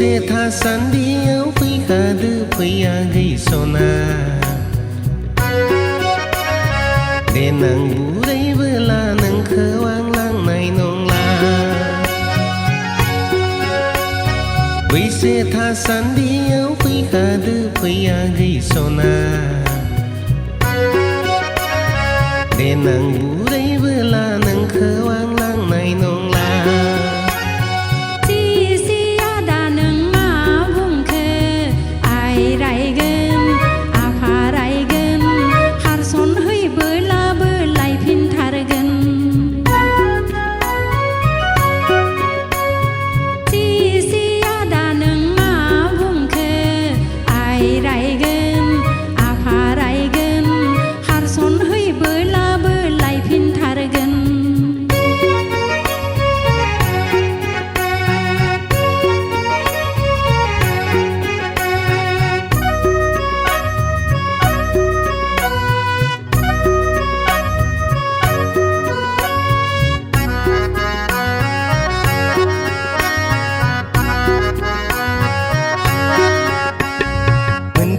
से था sandiau phi khadu phi agi sona để nang burai bela nang khawang lang nai nong la vì se tha sandiau phi khadu phi agi sona để nang burai bela nang khawang lang nai nong la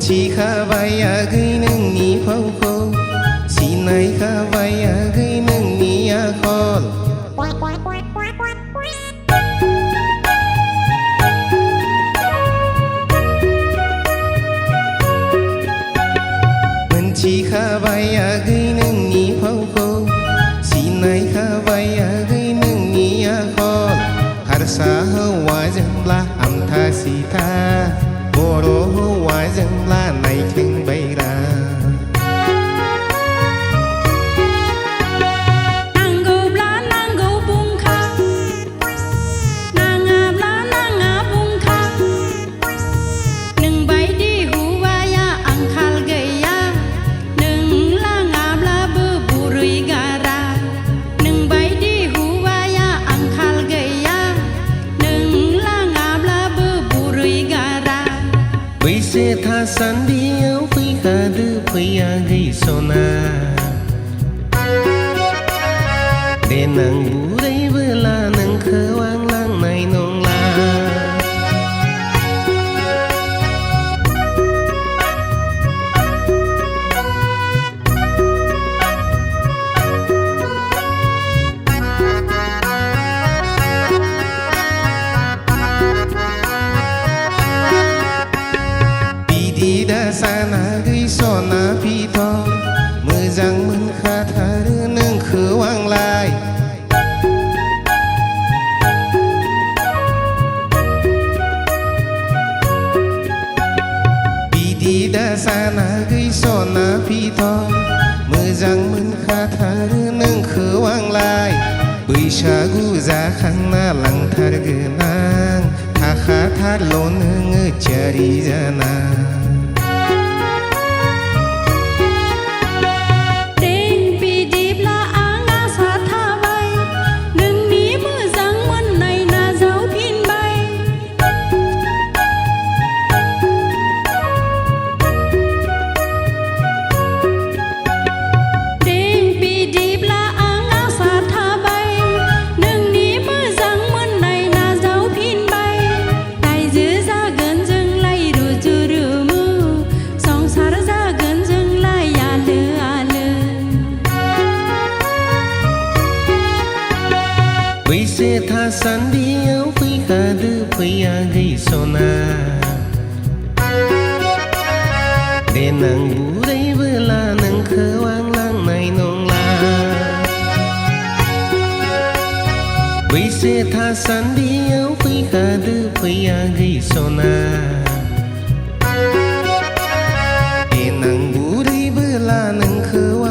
chỉ khá vai gây nâng ní phao khô xì này khá vai gây nâng ní khô mình chỉ khá vai gây nâng ní phao khô xì này khá vai gây nâng ní khô harsa hoa dân la âm tha si tha bồ đô hoa dân la này khen bay ra nàng gấu bung kha nàng ngà bung kha nâng bay đi hu vaya ang khal gaya nâng la ngà bla bơ bu rui gara nâng bay đi hu vaya ang khal gaya nâng la ngà bla bơ bu rui gara vì se tha sandiau phi khadu phi agi sona để nang burai bela nang khawang lang nai nong la sana ghi sona pi tho mưa răng mân kha tha nâng khứ wang lai pi đi đa sana ghi sona pi tho mưa răng mân kha tha nâng khứ wang lai bui sa gu za khang na lang thar ge nang tha kha tha lon ngơ chari jana vì se tha sandiau phi khadu phi agi sona để nang burai bela nang khawang lang nai nong la vì se tha sandiau phi khadu phi agi sona để nang burai bela nang khawang